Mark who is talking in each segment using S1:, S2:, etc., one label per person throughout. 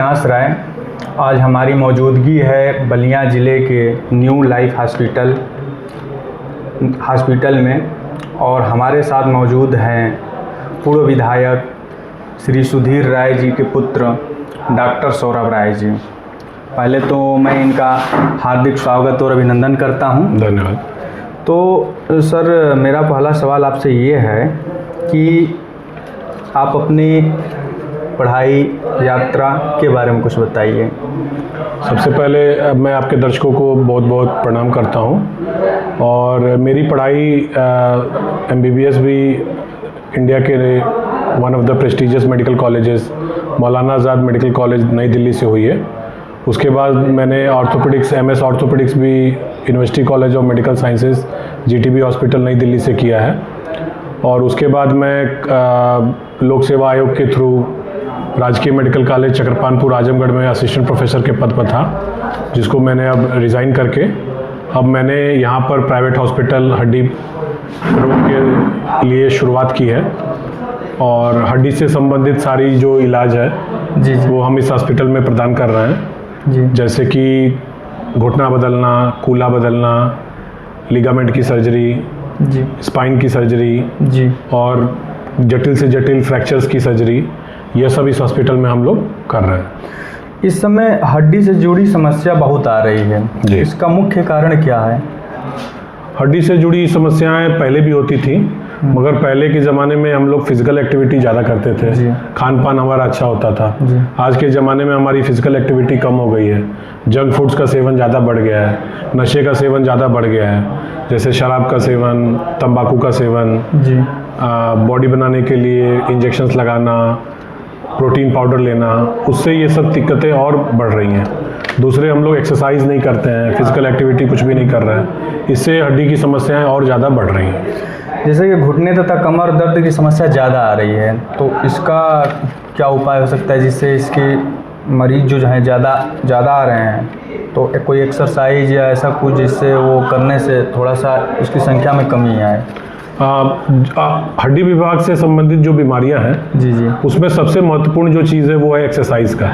S1: अविनाश राय। आज हमारी मौजूदगी है बलिया ज़िले के न्यू लाइफ हॉस्पिटल में और हमारे साथ मौजूद हैं पूर्व विधायक श्री सुधीर राय जी के पुत्र डॉक्टर सौरभ राय जी। पहले तो मैं इनका हार्दिक स्वागत और अभिनंदन करता हूं।
S2: धन्यवाद।
S1: तो सर, मेरा पहला सवाल आपसे ये है कि आप अपनी पढ़ाई यात्रा के बारे में कुछ बताइए।
S2: सबसे पहले मैं आपके दर्शकों को बहुत बहुत प्रणाम करता हूं और मेरी पढ़ाई MBBS भी इंडिया के one of the prestigious medical colleges Maulana Azad medical college नई दिल्ली से हुई है। उसके बाद मैंने ऑर्थोपेडिक्स MS ऑर्थोपेडिक्स भी university college of medical sciences GTB hospital नई दिल्ली से किया है और उसके बाद मैं लोक सेवा आयोग के थ्रू राजकीय मेडिकल कॉलेज चक्रपानपुर आजमगढ़ में असिस्टेंट प्रोफेसर के पद पर था, जिसको मैंने अब रिज़ाइन करके अब मैंने यहाँ पर प्राइवेट हॉस्पिटल हड्डी रोग के लिए शुरुआत की है और हड्डी से संबंधित सारी जो इलाज है
S1: जी
S2: वो हम इस हॉस्पिटल में प्रदान कर रहे हैं
S1: जी।
S2: जैसे कि घुटना बदलना, कूल्हा बदलना, लिगामेंट की सर्जरी
S1: जी,
S2: स्पाइन की सर्जरी
S1: जी
S2: और जटिल से जटिल फ्रैक्चर्स की सर्जरी, ये सब इस हॉस्पिटल में हम लोग कर रहे हैं।
S1: इस समय हड्डी से जुड़ी समस्या बहुत आ रही है
S2: जी।
S1: इसका मुख्य कारण क्या है?
S2: हड्डी से जुड़ी समस्याएं पहले भी होती थी, मगर पहले के ज़माने में हम लोग फिजिकल एक्टिविटी ज़्यादा करते थे, खान पान हमारा अच्छा होता था। आज के ज़माने में हमारी फिजिकल एक्टिविटी कम हो गई है, जंक फूड्स का सेवन ज़्यादा बढ़ गया है, नशे का सेवन ज़्यादा बढ़ गया है, जैसे शराब का सेवन, तंबाकू का सेवन, बॉडी बनाने के लिए इंजेक्शंस लगाना, प्रोटीन पाउडर लेना, उससे ये सब दिक्कतें और बढ़ रही हैं। दूसरे, हम लोग एक्सरसाइज नहीं करते हैं, फिजिकल एक्टिविटी कुछ भी नहीं कर रहे हैं, इससे हड्डी की समस्याएं और ज़्यादा बढ़ रही हैं।
S1: जैसे कि घुटने तथा कमर दर्द की समस्या ज़्यादा आ रही है, तो इसका क्या उपाय हो सकता है जिससे इसके मरीज जो हैं ज़्यादा आ रहे हैं, तो कोई एक्सरसाइज या ऐसा कुछ जिससे वो करने से थोड़ा सा इसकी संख्या में कमी आए?
S2: हड्डी विभाग से संबंधित जो बीमारियां हैं
S1: जी,
S2: उसमें सबसे महत्वपूर्ण जो चीज़ है वो है एक्सरसाइज का।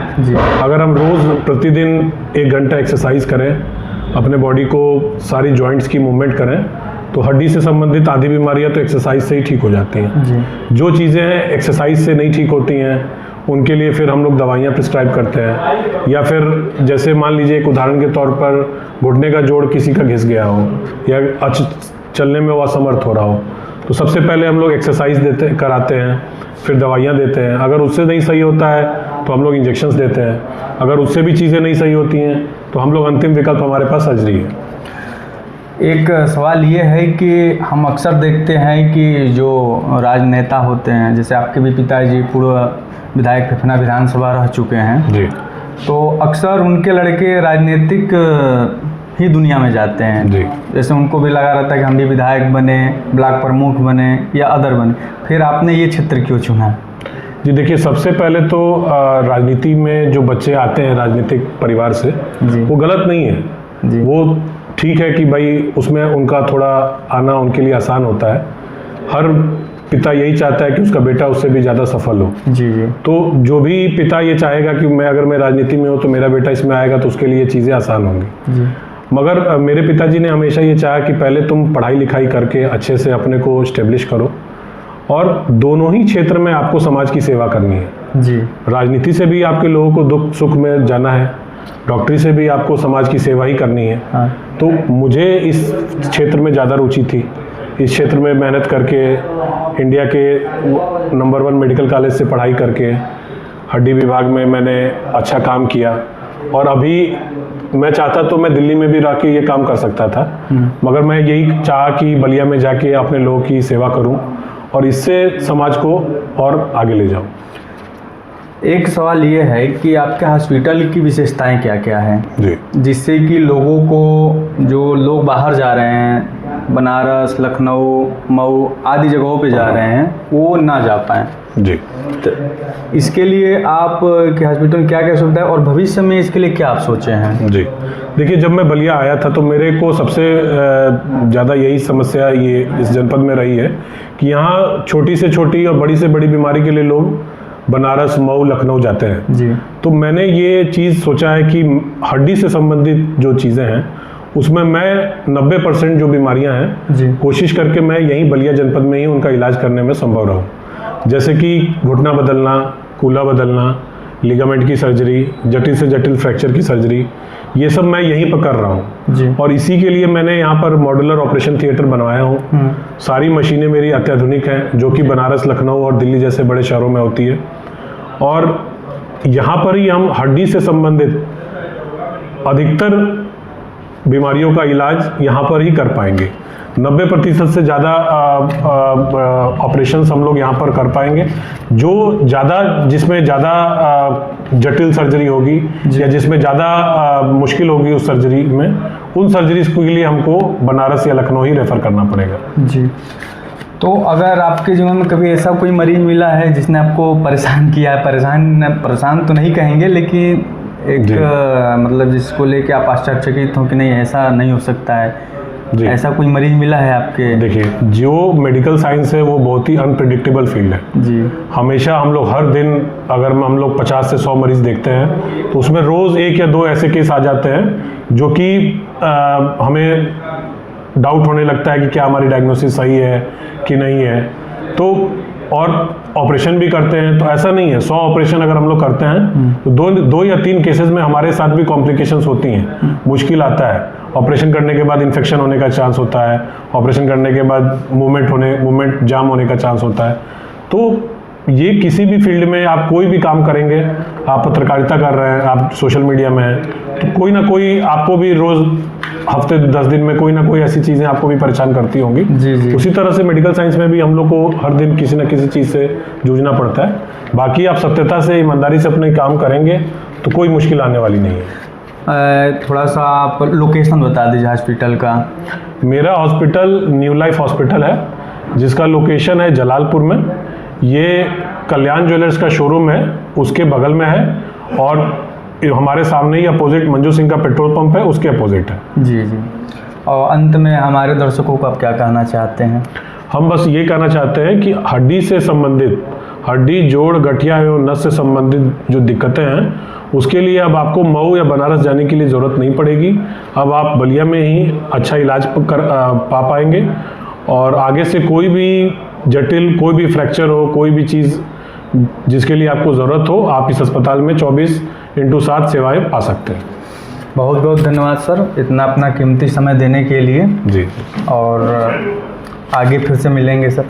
S2: अगर हम रोज़ प्रतिदिन 1 घंटा एक्सरसाइज करें, अपने बॉडी को सारी जॉइंट्स की मूवमेंट करें, तो हड्डी से संबंधित आधी बीमारियां तो एक्सरसाइज से ही ठीक हो जाती हैं। जो चीज़ें एक्सरसाइज से नहीं ठीक होती हैं उनके लिए फिर हम लोग दवाइयाँ प्रिस्क्राइब करते हैं, या फिर जैसे मान लीजिए एक उदाहरण के तौर पर घुटने का जोड़ किसी का घिस गया हो या चलने में वो असमर्थ हो रहा हो, तो सबसे पहले हम लोग एक्सरसाइज कराते हैं, फिर दवाइयाँ देते हैं। अगर उससे नहीं सही होता है तो हम लोग इंजेक्शंस देते हैं, अगर उससे भी चीज़ें नहीं सही होती हैं तो हम लोग अंतिम विकल्प हमारे पास सर्जरी है।
S1: एक सवाल ये है कि हम अक्सर देखते हैं कि जो राजनेता होते हैं, जैसे आपके भी पिताजी पूर्व विधायक फेफना विधानसभा रह चुके हैं
S2: जी,
S1: तो अक्सर उनके लड़के राजनीतिक ही दुनिया में जाते हैं
S2: जी।
S1: जैसे उनको भी लगा रहता है कि हम भी विधायक बने, ब्लॉक प्रमुख बने या अदर बने, फिर आपने ये क्षेत्र क्यों चुना?
S2: जी देखिए, सबसे पहले तो राजनीति में जो बच्चे आते हैं राजनीतिक परिवार से, वो गलत नहीं है जी। वो ठीक है कि भाई उसमें उनका थोड़ा आना उनके लिए आसान होता है। हर पिता यही चाहता है कि उसका बेटा उससे भी ज़्यादा सफल हो
S1: जी।
S2: तो जो भी पिता ये चाहेगा कि अगर मैं राजनीति में हूँ तो मेरा बेटा इसमें आएगा तो उसके लिए चीज़ें आसान होंगी जी। मगर मेरे पिताजी ने हमेशा ये चाहा कि पहले तुम पढ़ाई लिखाई करके अच्छे से अपने को स्टेब्लिश करो और दोनों ही क्षेत्र में आपको समाज की सेवा करनी है
S1: जी।
S2: राजनीति से भी आपके लोगों को दुख सुख में जाना है, डॉक्टरी से भी आपको समाज की सेवा ही करनी है।
S1: हाँ।
S2: तो मुझे इस क्षेत्र में ज़्यादा रुचि थी। इस क्षेत्र में मेहनत करके इंडिया के नंबर 1 मेडिकल कॉलेज से पढ़ाई करके हड्डी विभाग में मैंने अच्छा काम किया और अभी मैं चाहता तो मैं दिल्ली में भी रह के ये काम कर सकता था, मगर मैं यही चाहा कि बलिया में जाके अपने लोगों की सेवा करूं और इससे समाज को और आगे ले जाऊं।
S1: एक सवाल ये है कि आपके हॉस्पिटल की विशेषताएं क्या क्या हैं
S2: जी,
S1: जिससे कि लोगों को, जो लोग बाहर जा रहे हैं, बनारस, लखनऊ, मऊ आदि जगहों पे जा रहे हैं, वो ना जा पाएँ
S2: जी।
S1: तो इसके लिए आप के हॉस्पिटल में क्या क्या सुविधा है और भविष्य में इसके लिए क्या आप सोचे हैं?
S2: जी देखिए, जब मैं बलिया आया था तो मेरे को सबसे ज़्यादा यही समस्या ये इस जनपद में रही है कि यहाँ छोटी से छोटी और बड़ी से बड़ी बीमारी के लिए लोग बनारस, मऊ, लखनऊ जाते हैं।
S1: जी
S2: तो मैंने ये चीज़ सोचा है कि हड्डी से संबंधित जो चीज़ें हैं उसमें मैं 90% जो बीमारियां हैं
S1: जी
S2: कोशिश करके मैं यहीं बलिया जनपद में ही उनका इलाज करने में संभव रहूं। जैसे कि घुटना बदलना, कूल्हा बदलना, लिगामेंट की सर्जरी, जटिल से जटिल फ्रैक्चर की सर्जरी, ये सब मैं यहीं पर कर रहा हूँ।
S1: जी
S2: और इसी के लिए मैंने यहाँ पर मॉड्यूलर ऑपरेशन थिएटर बनवाया हूँ। सारी मशीनें मेरी अत्याधुनिक हैं, जो कि बनारस, लखनऊ और दिल्ली जैसे बड़े शहरों में होती है। और यहाँ पर ही हम हड्डी से संबंधित अधिकतर बीमारियों का इलाज यहाँ पर ही कर पाएंगे। 90% से ज़्यादा ऑपरेशंस हम लोग यहाँ पर कर पाएंगे। जिसमें ज़्यादा जटिल सर्जरी होगी या जिसमें ज़्यादा मुश्किल होगी उस सर्जरी में, उन सर्जरीज के लिए हमको बनारस या लखनऊ ही रेफ़र करना पड़ेगा।
S1: जी। तो अगर आपके जीवन में कभी ऐसा कोई मरीज मिला है जिसने आपको परेशान किया है, परेशान तो नहीं कहेंगे, लेकिन एक मतलब जिसको लेके आप आश्चर्यचकित हो कि नहीं ऐसा नहीं हो सकता है, ऐसा कोई मरीज मिला है आपके?
S2: देखिए, जो मेडिकल साइंस है वो बहुत ही अनप्रेडिक्टेबल फील्ड है।
S1: जी।
S2: हमेशा हम लोग हर दिन अगर हम लोग 50 से 100 मरीज देखते हैं तो उसमें रोज़ 1 या 2 ऐसे केस आ जाते हैं जो कि हमें डाउट होने लगता है कि क्या हमारी डायग्नोसिस सही है कि नहीं है। तो और ऑपरेशन भी करते हैं, तो ऐसा नहीं है 100 ऑपरेशन अगर हम लोग करते हैं तो 2 या 3 केसेस में हमारे साथ भी कॉम्प्लिकेशंस होती हैं, मुश्किल आता है। ऑपरेशन करने के बाद इन्फेक्शन होने का चांस होता है, ऑपरेशन करने के बाद मूवमेंट जाम होने का चांस होता है। तो ये किसी भी फील्ड में आप कोई भी काम करेंगे, आप पत्रकारिता कर रहे हैं, आप सोशल मीडिया में हैं, तो कोई ना कोई आपको भी रोज़ हफ्ते 10 दिन में कोई ना कोई ऐसी चीज़ें आपको भी परेशान करती होंगी।
S1: जी जी।
S2: उसी तरह से मेडिकल साइंस में भी हम लोग को हर दिन किसी न किसी चीज़ से जूझना पड़ता है। बाकी आप सत्यता से, ईमानदारी से अपने काम करेंगे तो कोई मुश्किल आने वाली नहीं है।
S1: थोड़ा सा आप लोकेशन बता दीजिए हॉस्पिटल का।
S2: मेरा हॉस्पिटल न्यू लाइफ हॉस्पिटल है, जिसका लोकेशन है जलालपुर में। ये कल्याण ज्वेलर्स का शोरूम है, उसके बगल में है, और हमारे सामने ही अपोजिट मंजू सिंह का पेट्रोल पंप है, उसके अपोजिट है।
S1: जी जी। और अंत में हमारे दर्शकों को आप क्या कहना चाहते हैं?
S2: हम बस ये कहना चाहते हैं कि हड्डी से संबंधित, हड्डी, जोड़, गठिया एवं नस से संबंधित जो दिक्कतें हैं उसके लिए अब आपको मऊ या बनारस जाने के लिए ज़रूरत नहीं पड़ेगी। अब आप बलिया में ही अच्छा इलाज पा पाएंगे। और आगे से कोई भी जटिल, कोई भी फ्रैक्चर हो, कोई भी चीज़ जिसके लिए आपको ज़रूरत हो, आप इस अस्पताल में 24/7 सेवाएं पा सकते हैं।
S1: बहुत बहुत धन्यवाद सर, इतना अपना कीमती समय देने के लिए।
S2: जी।
S1: और आगे फिर से मिलेंगे सर।